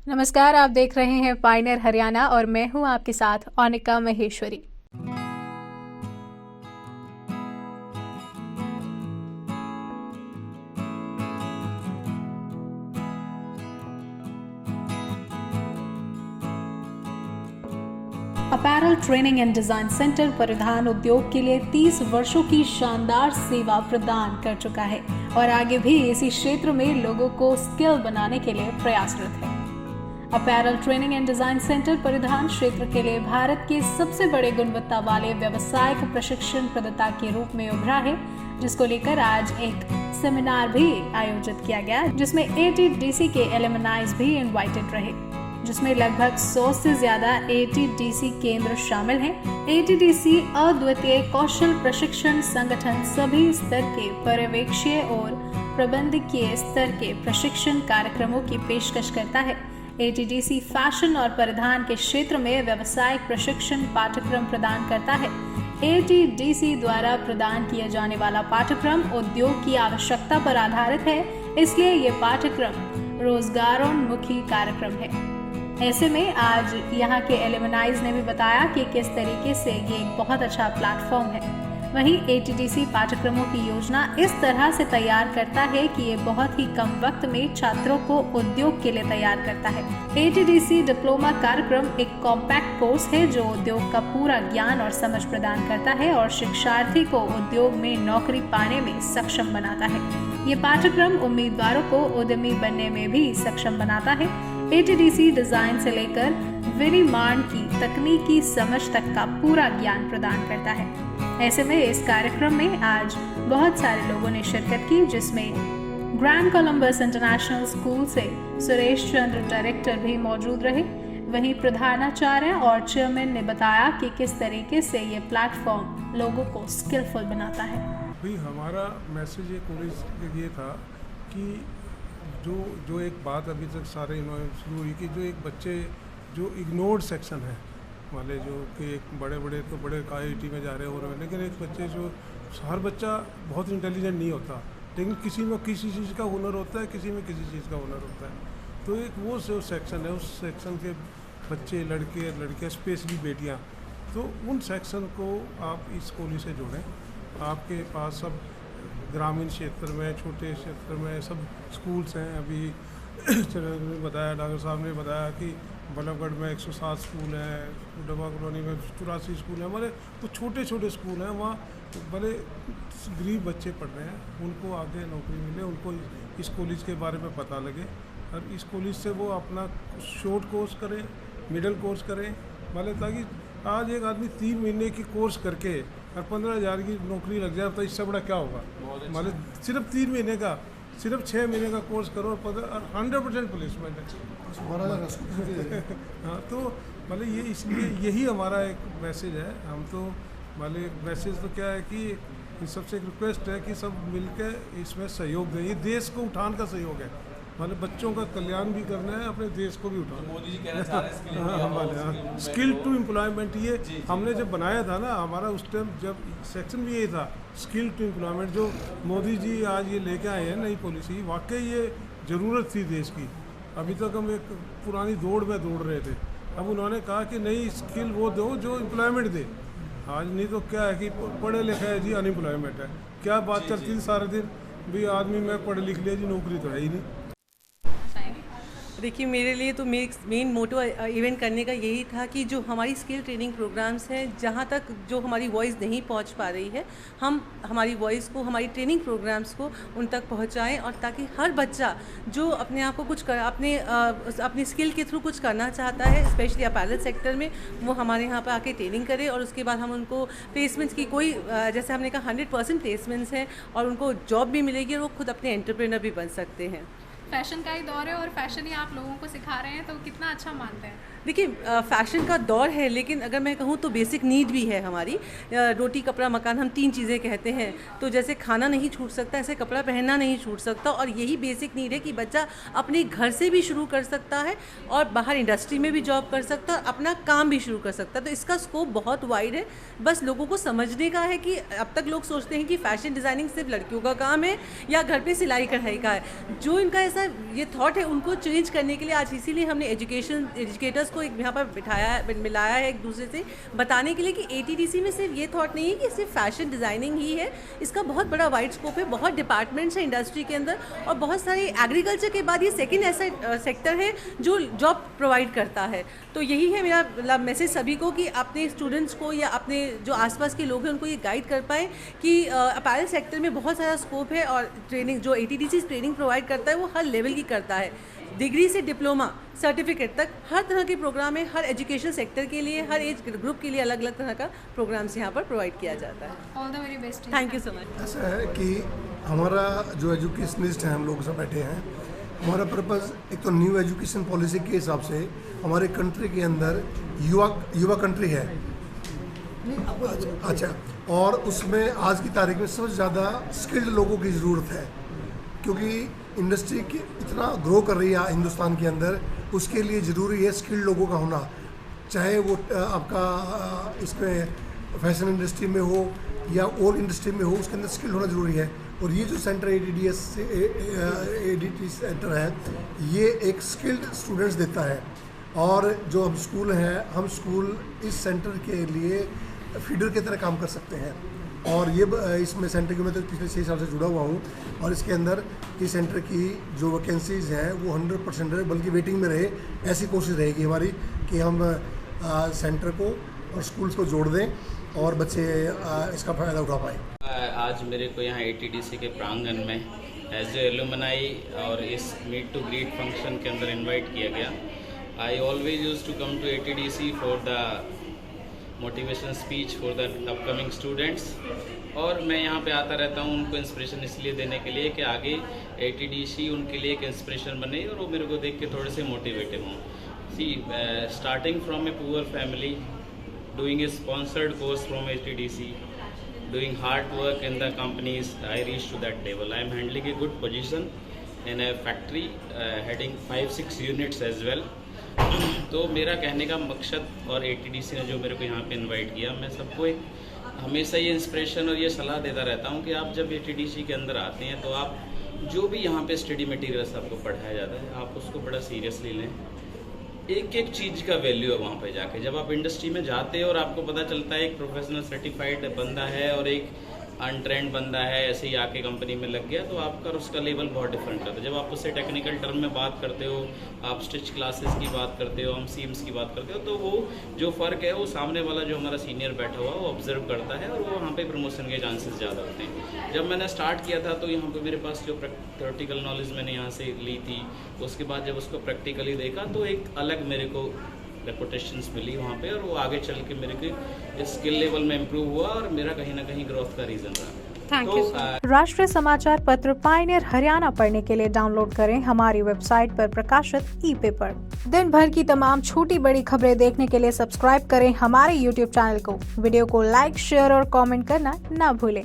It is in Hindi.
नमस्कार, आप देख रहे हैं पायनियर हरियाणा और मैं हूं आपके साथ Anika Maheshwari. Apparel training and design centre परिधान उद्योग के लिए 30 वर्षों की शानदार सेवा प्रदान कर चुका है और आगे भी इसी क्षेत्र में लोगों को स्किल बनाने के लिए प्रयासरत है। Apparel training and design centre परिधान क्षेत्र के लिए भारत के सबसे बड़े गुणवत्ता वाले व्यावसायिक प्रशिक्षण प्रदाता के रूप में उभरा है, जिसको लेकर आज एक सेमिनार भी आयोजित किया गया, जिसमें ATDC के एलुमनाइज भी इनवाइटेड रहे, जिसमें लगभग 100 से ज्यादा ATDC केंद्र शामिल हैं। ATDC अद्वितीय कौशल प्रशिक्षण संगठन सभी स्तर के पर्यवेक्षीय और प्रबंधकीय स्तर के प्रशिक्षण कार्यक्रमों की पेशकश करता है। ATDC फैशन और परिधान के क्षेत्र में व्यावसायिक प्रशिक्षण पाठ्यक्रम प्रदान करता है। ATDC द्वारा प्रदान किया जाने वाला पाठ्यक्रम उद्योग की आवश्यकता पर आधारित है, इसलिए ये पाठ्यक्रम रोजगारोन्मुखी कार्यक्रम है। ऐसे में आज यहाँ के एलुमनाइज ने भी बताया कि किस तरीके से ये एक बहुत अच्छा प्लेटफॉर्म है। वहीं ATDC पाठ्यक्रमों की योजना इस तरह से तैयार करता है कि ये बहुत ही कम वक्त में छात्रों को उद्योग के लिए तैयार करता है। ATDC डिप्लोमा कार्यक्रम एक कॉम्पैक्ट कोर्स है जो उद्योग का पूरा ज्ञान और समझ प्रदान करता है और शिक्षार्थी को उद्योग में नौकरी पाने में सक्षम बनाता है। ये पाठ्यक्रम उम्मीदवारों को उद्यमी बनने में भी सक्षम बनाता है। ATDC डिजाइन से लेकर विनिर्माण की तकनीकी समझ तक का पूरा ज्ञान प्रदान करता है। ऐसे में इस कार्यक्रम में आज बहुत सारे लोगों ने शिरकत की, जिसमें ग्रैंड कोलंबस इंटरनेशनल स्कूल से सुरेश चंद्र डायरेक्टर भी मौजूद रहे। वहीं प्रधानाचार्य और चेयरमैन ने बताया कि किस तरीके से ये प्लेटफॉर्म लोगों को स्किलफुल बनाता है। भाई हमारा मैसेज ये था कि जो एक बात अभी तक सारे इन्होंने शुरू हुई कि जो एक बच्चे जो इग्नोर्ड सेक्शन है वाले, जो कि एक बड़े तो बड़े IIT में जा रहे हो रहे हैं, लेकिन एक बच्चे जो हर बच्चा बहुत इंटेलिजेंट नहीं होता, लेकिन किसी में किसी चीज़ का हुनर होता है, किसी में किसी चीज़ का हुनर होता है। तो एक वो जो सेक्शन है, उस सेक्शन के बच्चे, लड़के लड़कियाँ, स्पेशली बेटियाँ, तो उन सेक्शन को आप इस कॉलेज से जोड़ें। आपके पास सब ग्रामीण क्षेत्र में, छोटे क्षेत्र में सब स्कूल्स हैं। अभी बताया, डॉक्टर साहब ने बताया कि बल्लभगढ़ में 107 स्कूल हैं, डबा कॉलोनी में 84 स्कूल हैं। हमारे तो छोटे छोटे स्कूल हैं, वहाँ बड़े गरीब बच्चे पढ़ रहे हैं, उनको आगे नौकरी मिले, उनको इस कॉलेज के बारे में पता लगे और इस कॉलेज से वो अपना शॉर्ट कोर्स करें, मिडिल कोर्स करें, मतलब ताकि आज एक आदमी 3 महीने की कोर्स करके और 15,000 की नौकरी लग जाए, तो इससे बड़ा क्या होगा। मतलब सिर्फ 3 महीने का, सिर्फ 6 महीने का कोर्स करो और 100% प्लेसमेंट है। हाँ, तो मतलब ये इसलिए यही हमारा एक मैसेज है। हम तो मतलब मैसेज तो क्या है कि सबसे एक रिक्वेस्ट है कि सब मिलकर इसमें सहयोग दें। ये देश को उठाने का सहयोग है, मतलब बच्चों का कल्याण भी करना है, अपने देश को भी उठाना। मोदी जी कहना चाह रहे हैं स्किल टू एम्प्लॉयमेंट, ये हमने जब बनाया था ना, हमारा उस टाइम जब सेक्शन भी यही था, स्किल टू एम्प्लॉयमेंट। जो मोदी जी आज ये लेके आए हैं नई पॉलिसी, वाकई ये ज़रूरत थी देश की। अभी तक हम एक पुरानी दौड़ में दौड़ रहे थे, अब उन्होंने कहा कि नई स्किल वो दो जो एम्प्लॉयमेंट दे। आज नहीं तो क्या है कि पढ़े लिखे है जी, अनएम्प्लॉयमेंट है। क्या बात चलती थी सारे दिन, भाई आदमी में पढ़ लिख लिया जी, नौकरी तो है ही नहीं। देखिए, मेरे लिए तो मेन मोटो इवेंट करने का यही था कि जो हमारी स्किल ट्रेनिंग प्रोग्राम्स हैं, जहाँ तक जो हमारी वॉइस नहीं पहुँच पा रही है, हम हमारी वॉइस को, हमारी ट्रेनिंग प्रोग्राम्स को उन तक पहुँचाएं, और ताकि हर बच्चा जो अपने आप को कुछ अपनी स्किल के थ्रू कुछ करना चाहता है, स्पेशली अपैरल सेक्टर में, वो हमारे यहाँ पर आके ट्रेनिंग करे और उसके बाद हम उनको प्लेसमेंट्स की जैसे हमने कहा 100% प्लेसमेंट्स हैं और उनको जॉब भी मिलेगी और वो खुद अपने एंटरप्रेन्योर भी बन सकते हैं। फैशन का ही दौर है और फैशन ही आप लोगों को सिखा रहे हैं, तो कितना अच्छा मानते हैं। देखिए फैशन का दौर है, लेकिन अगर मैं कहूँ तो बेसिक नीड भी है हमारी। रोटी कपड़ा मकान हम 3 चीज़ें कहते हैं, तो जैसे खाना नहीं छूट सकता, ऐसे कपड़ा पहनना नहीं छूट सकता, और यही बेसिक नीड है कि बच्चा अपने घर से भी शुरू कर सकता है और बाहर इंडस्ट्री में भी जॉब कर सकता है और अपना काम भी शुरू कर सकता है। तो इसका स्कोप बहुत वाइड है, बस लोगों को समझने का है कि अब तक लोग सोचते हैं कि फैशन डिज़ाइनिंग सिर्फ लड़कियों का काम है या घर पे सिलाई कढ़ाई का है। जो इनका ऐसा ये थॉट है उनको चेंज करने के लिए आज इसीलिए हमने एजुकेटर्स को एक यहाँ पर मिलाया है एक दूसरे से, बताने के लिए कि ATDC में सिर्फ ये थॉट नहीं है कि सिर्फ फैशन डिज़ाइनिंग ही है, इसका बहुत बड़ा वाइड स्कोप है, बहुत डिपार्टमेंट्स हैं इंडस्ट्री के अंदर, और बहुत सारे एग्रीकल्चर के बाद ये सेकेंड ऐसा सेक्टर है जो जॉब प्रोवाइड करता है। तो यही है मेरा मैसेज सभी को कि अपने स्टूडेंट्स को या अपने जो आसपास के लोग हैं उनको ये गाइड कर पाएँ कि अपैरल सेक्टर में बहुत सारा स्कोप है, और ट्रेनिंग जो ATDC ट्रेनिंग प्रोवाइड करता है वो हर लेवल की करता है, डिग्री से डिप्लोमा सर्टिफिकेट तक हर तरह के प्रोग्राम है, हर एजुकेशन सेक्टर के लिए, हर एज ग्रुप के लिए अलग अलग तरह का प्रोग्राम्स यहाँ पर प्रोवाइड किया जाता है। All the very best. Thank you so much. ऐसा है कि हमारा जो एजुकेशनिस्ट हैं, हम लोग सब बैठे हैं, हमारा पर्पज़ एक तो न्यू एजुकेशन पॉलिसी के हिसाब से हमारे कंट्री के अंदर युवा कंट्री है। अच्छा, और उसमें आज की तारीख में सबसे ज़्यादा स्किल्ड लोगों की ज़रूरत है, क्योंकि इंडस्ट्री की इतना ग्रो कर रही है हिंदुस्तान के अंदर, उसके लिए ज़रूरी है स्किल्ड लोगों का होना, चाहे वो आपका इसमें फैशन इंडस्ट्री में हो या और इंडस्ट्री में हो, उसके अंदर स्किल होना ज़रूरी है। और ये जो सेंटर ADT सेंटर है, ये एक स्किल्ड स्टूडेंट्स देता है, और जो हम स्कूल हैं, हम स्कूल इस सेंटर के लिए फीडर की तरह काम कर सकते हैं। और ये इसमें सेंटर की मैं तो पिछले 6 साल से जुड़ा हुआ हूँ, और इसके अंदर इस सेंटर की जो वैकेंसीज़ हैं वो 100% रहे, बल्कि वेटिंग में रहे, ऐसी कोशिश रहेगी हमारी कि हम सेंटर को और स्कूल्स को जोड़ दें और बच्चे इसका फ़ायदा उठा पाएँ। आज मेरे को यहाँ ATDC के प्रांगण में एज ए एलुमनाई और इस मीट टू ग्रीट फंक्शन के अंदर इनवाइट किया गया। I always use to come to ATDC for the motivation speech for the upcoming students, और मैं यहाँ पे आता रहता हूँ उनको इंस्पिरेशन इसलिए देने के लिए कि आगे ATDC उनके लिए एक इंस्पिरेशन बने और वो मेरे को देख के थोड़े से मोटिवेटिव हों। See starting from a poor family, doing a sponsored course from ATDC, doing hard work in the companies, I reached to that level. I am handling a good position in a factory, heading 5-6 units as well. तो मेरा कहने का मकसद, और ATDC ने जो मेरे को यहाँ पे इनवाइट किया, मैं सबको एक हमेशा ये इंस्पिरेशन और ये सलाह देता रहता हूँ कि आप जब ATDC के अंदर आते हैं तो आप जो भी यहाँ पे स्टडी मटेरियल्स आपको पढ़ाया जाता है, आप उसको बड़ा सीरियसली लें। एक एक चीज़ का वैल्यू है वहाँ पे जाके। जब आप इंडस्ट्री में जाते हो और आपको पता चलता है एक प्रोफेशनल सर्टिफाइड बंदा है और एक अनट्रेंड बंदा है ऐसे ही आके कंपनी में लग गया, तो आपका उसका लेवल बहुत डिफरेंट रहता है। जब आप उससे टेक्निकल टर्म में बात करते हो, आप स्टिच क्लासेस की बात करते हो, हम सीम्स की बात करते हो, तो वो जो फ़र्क है वो सामने वाला जो हमारा सीनियर बैठा हुआ वो ऑब्जर्व करता है, और वो वहाँ पे प्रमोशन के चांसेस ज़्यादा होते हैं। जब मैंने स्टार्ट किया था तो यहाँ पे मेरे पास जो थ्योरेटिकल नॉलेज मैंने यहाँ से ली थी, उसके बाद जब उसको प्रैक्टिकली देखा तो एक अलग मेरे को रेपुटेशंस मिली वहाँ पे, और वो आगे चल के मेरे के स्किल लेवल में इम्प्रूव हुआ और मेरा कहीं ना कहीं ग्रोथ का रीज़न रहा। Thank you. राष्ट्रीय समाचार पत्र पायनियर हरियाणा पढ़ने के लिए डाउनलोड करें हमारी वेबसाइट पर प्रकाशित ई-पेपर। दिन भर की तमाम छोटी बड़ी खबरें देखने के लिए सब्सक्राइब करें हमारे YouTube चैनल को। वीडियो को लाइक, शेयर और कमेंट करना ना भूलें।